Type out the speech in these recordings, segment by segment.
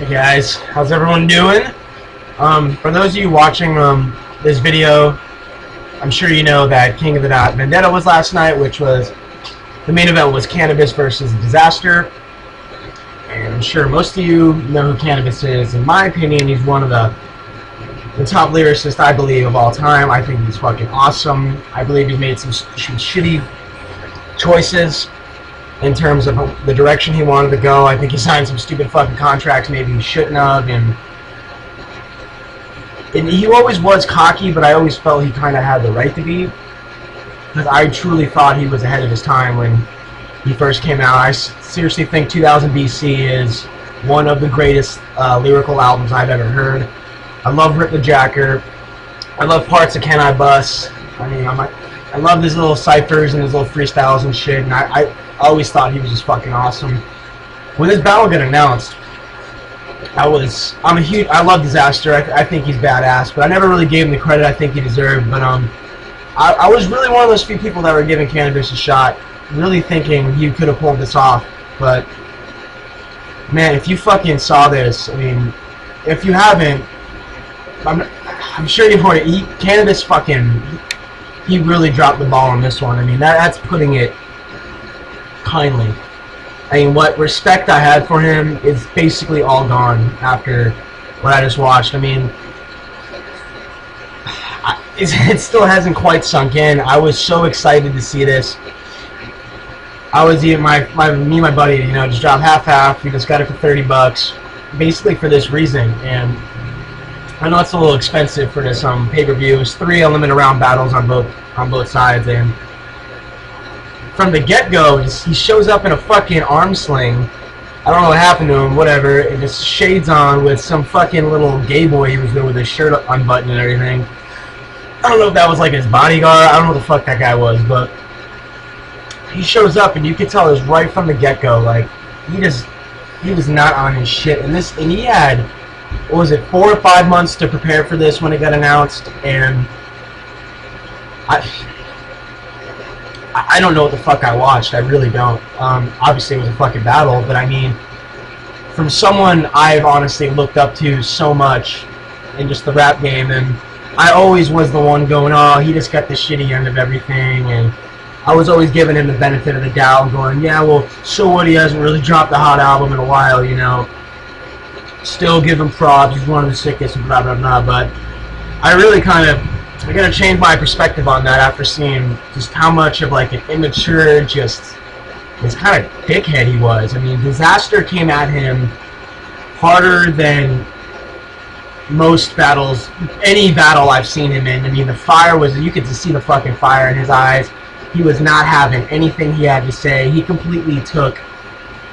Alright guys, how's everyone doing? For those of you watching this video, I'm sure you know that King of the Dot Vendetta was last night, which was, the main event was Canibus versus Dizaster. And I'm sure most of you know who Canibus is. In my opinion, he's one of the top lyricists, I believe, of all time. I think he's fucking awesome. I believe he's made some shitty choices in terms of the direction he wanted to go. I think he signed some stupid fucking contracts maybe he shouldn't have, and he always was cocky, but I always felt he kind of had the right to be, because I truly thought he was ahead of his time when he first came out. I seriously think 2000 BC is one of the greatest lyrical albums I've ever heard. I love Rip the Jacker. I love parts of Canibus. I mean, I love his little ciphers and his little freestyles and shit, and I always thought he was just fucking awesome. When this battle got announced, I love Dizaster. I think he's badass, but I never really gave him the credit I think he deserved. But I was really one of those few people that were giving Canibus a shot, really thinking he could have pulled this off. But man, if you fucking saw this, I mean, if you haven't, I'm sure you've heard it. Canibus fucking, he really dropped the ball on this one. I mean, that's putting it kindly. I mean, what respect I had for him is basically all gone after what I just watched. I mean, it still hasn't quite sunk in. I was so excited to see this. I was even me and my buddy, you know, just dropped half. We just got it for $30, basically for this reason. And I know it's a little expensive for this pay-per-view. It was 3 unlimited round battles on both sides, and from the get-go, he shows up in a fucking arm sling. I don't know what happened to him, whatever. It just shades on with some fucking little gay boy he was there with his shirt unbuttoned and everything. I don't know if that was like his bodyguard. I don't know what the fuck that guy was, but he shows up and you can tell it was right from the get-go. Like, he was not on his shit. And he had, what was it, 4 or 5 months to prepare for this when it got announced, and I don't know what the fuck I watched. I really don't. Obviously, it was a fucking battle, but I mean, from someone I've honestly looked up to so much in just the rap game, and I always was the one going, oh, he just got the shitty end of everything, and I was always giving him the benefit of the doubt, going, yeah, well, so what, he hasn't really dropped a hot album in a while, you know. Still give him props, he's one of the sickest, and blah, blah, blah, but I really I gotta change my perspective on that after seeing just how much of like an immature, just this kind of dickhead he was. I mean, Dizaster came at him harder than most battles, any battle I've seen him in. I mean, the fire was, you could just see the fucking fire in his eyes. He was not having anything he had to say. He completely took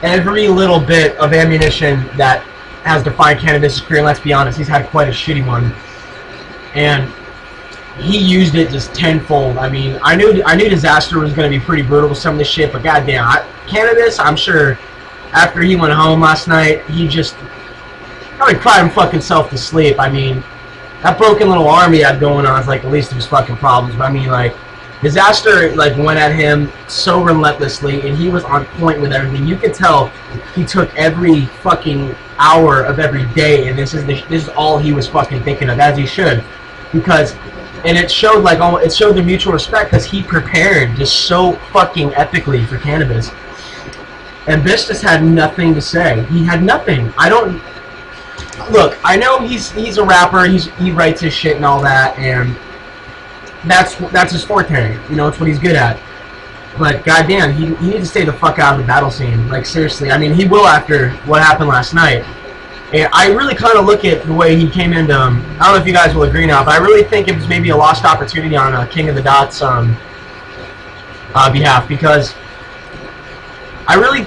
every little bit of ammunition that has defined Canibus' career. Let's be honest, he's had quite a shitty one, and he used it just tenfold. I mean, I knew Dizaster was going to be pretty brutal with some of this shit, but goddamn, Canibus, I'm sure after he went home last night, he just probably cried himself to sleep. I mean, that broken little arm he had going on is like the least of his fucking problems. But I mean, like, Dizaster like went at him so relentlessly, and he was on point with everything. You could tell he took every fucking hour of every day, and this is all he was fucking thinking of, as he should, because. And it showed it showed the mutual respect, because he prepared just so fucking epically for Canibus. And Bish just had nothing to say. He had nothing. Look, I know he's a rapper. He writes his shit and all that, and that's his forte. You know, it's what he's good at. But goddamn, he needs to stay the fuck out of the battle scene. Like, seriously. I mean, he will after what happened last night. And I really kind of look at the way he came into, I don't know if you guys will agree now, but I really think it was maybe a lost opportunity on King of the Dot's behalf, because I really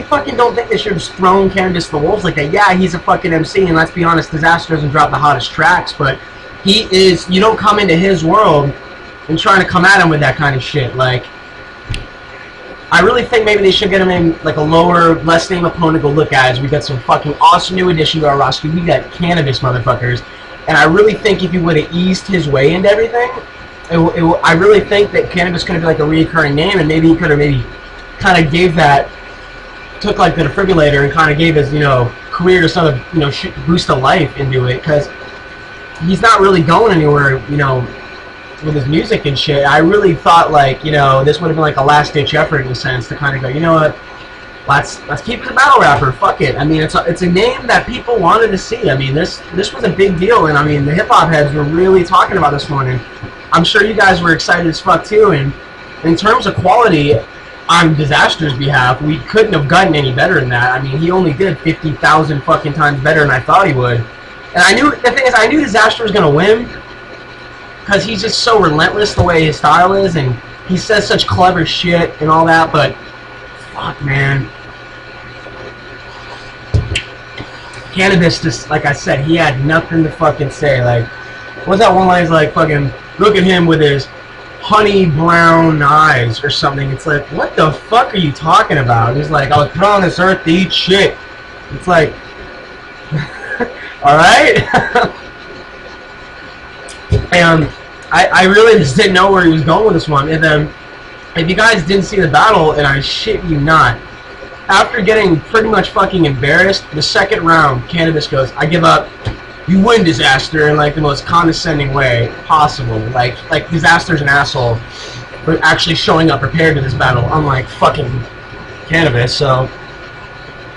fucking don't think they should have thrown Canibus to the wolves like that. Yeah, he's a fucking MC, and let's be honest, Dizaster doesn't drop the hottest tracks, but he is, you don't come into his world and trying to come at him with that kind of shit. Like, I really think maybe they should get him in like a lower, less named opponent to look at, as we got some fucking awesome new addition to our roster. We got Canibus, motherfuckers. And I really think if he would have eased his way into everything, I really think that Canibus could have been like a recurring name, and maybe he could have kind of gave that, took like the defibrillator and kind of gave his, you know, career, just another, you know, boost of life into it, because he's not really going anywhere, you know, with his music and shit. I really thought, like, you know, this would have been like a last-ditch effort in a sense to kind of go, you know what, let's keep it a battle rapper. Fuck it. I mean, it's a name that people wanted to see. I mean, this was a big deal, and I mean, the hip hop heads were really talking about this one, and I'm sure you guys were excited as fuck too. And in terms of quality, on Dizaster's behalf, we couldn't have gotten any better than that. I mean, he only did 50,000 fucking times better than I thought he would. And I knew, the thing is, I knew Dizaster was gonna win because he's just so relentless the way his style is, and he says such clever shit and all that. But fuck, man. Canibus, just like I said, he had nothing to fucking say. Like, what's that one line? He's like, fucking, look at him with his honey brown eyes or something. It's like, what the fuck are you talking about? He's like, I was put on this earth to eat shit. It's like, alright? And I really just didn't know where he was going with this one. And then, if you guys didn't see the battle, and I shit you not, after getting pretty much fucking embarrassed, the second round, Canibus goes, I give up. You win, Dizaster, in like the most condescending way possible. Like Dizaster's an asshole for actually showing up prepared to this battle, unlike fucking Canibus. So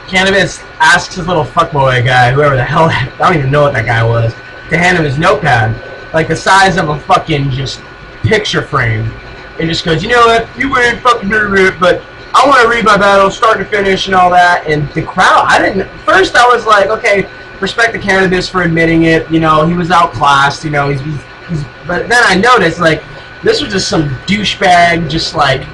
Canibus asks his little fuckboy guy, whoever the hell, I don't even know what that guy was, to hand him his notepad, like the size of a fucking just picture frame, and just goes, you know what, you win, fucking but I want to read my battle, start to finish, and all that. And the crowd, first I was like, okay, respect the Canibus for admitting it, you know, he was outclassed, you know, he's but then I noticed, like, this was just some douchebag just, like,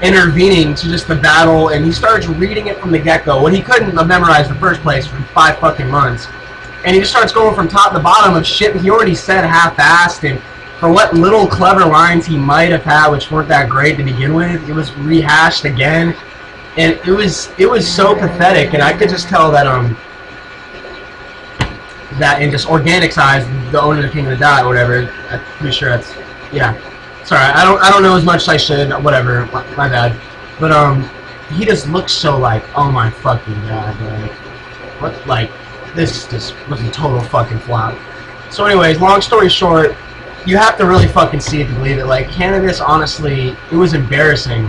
intervening to just the battle, and he starts reading it from the get-go, when he couldn't have memorized the first place for 5 fucking months. And he just starts going from top to bottom of shit he already said half-assed, and for what little clever lines he might have had, which weren't that great to begin with, it was rehashed again, and it was so pathetic. And I could just tell that that in just organic size, the owner of the King of the Dot or whatever, I'm pretty sure that's, yeah. Sorry, I don't know as much as I should. Whatever, my bad. But he just looks so like, oh my fucking god, like, what, like, this just was a total fucking flop. So anyways, long story short, you have to really fucking see it to believe it. Like, Canibus, honestly, it was embarrassing.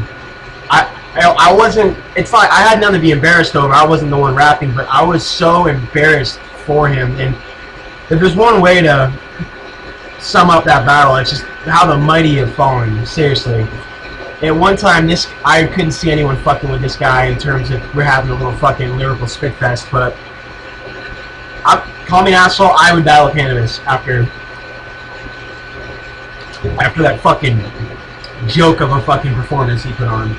I wasn't, it's like, I had nothing to be embarrassed over. I wasn't the one rapping, but I was so embarrassed for him. And if there's one way to sum up that battle, it's just how the mighty have fallen, seriously. At one time, I couldn't see anyone fucking with this guy in terms of we're having a little fucking lyrical spit fest, but call me an asshole, I would battle Canibus after that fucking joke of a fucking performance he put on.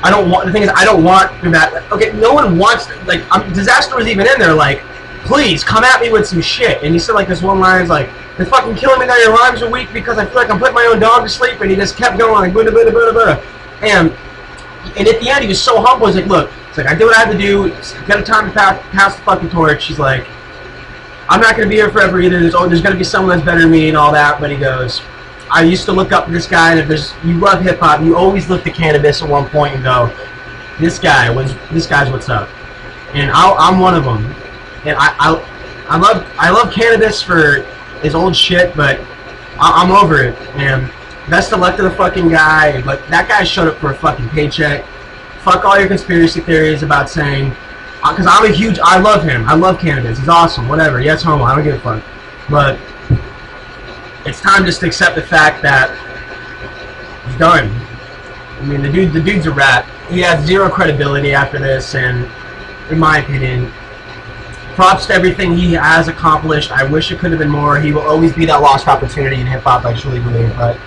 The thing is, I don't want that. Okay, no one wants, like, Dizaster was even in there, like, please, come at me with some shit. And he said, like, this one line is like, they're fucking killing me that your rhymes are weak because I feel like I'm putting my own dog to sleep. And he just kept going, like, buda, buda, buda, buda. And at the end, he was so humble. He's like, look, it's like, I did what I had to do. Got a time to pass the fucking torch. He's like, I'm not going to be here forever either. There's going to be someone that's better than me and all that. But he goes, I used to look up to this guy, and if you love hip-hop, you always look to Canibus at one point and go, this guy's what's up. And I'm one of them. And I love Canibus for his old shit, but I'm over it. And best of luck to the fucking guy, but that guy showed up for a fucking paycheck. Fuck all your conspiracy theories about saying, because I love him. I love Canibus. He's awesome. Whatever. Yes, homo. I don't give a fuck. But it's time just to accept the fact that he's done. I mean, the dude's a rat. He has zero credibility after this, and in my opinion, props to everything he has accomplished. I wish it could have been more. He will always be that lost opportunity in hip-hop, I truly believe. But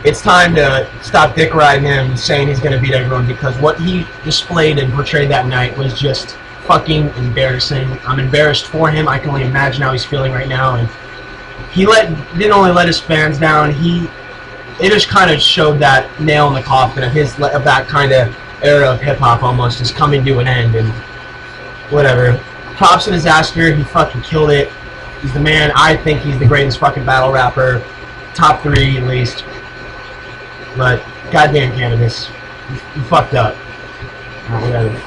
it's time to stop dick riding him, saying he's going to beat everyone, because what he displayed and portrayed that night was just fucking embarrassing. I'm embarrassed for him. I can only imagine how he's feeling right now. And he didn't only let his fans down. It just kind of showed that nail in the coffin of that kind of era of hip hop almost is coming to an end. And whatever. Props to Dizaster. He fucking killed it. He's the man. I think he's the greatest fucking battle rapper. Top 3 at least. But goddamn Canibus, you fucked up. Whatever.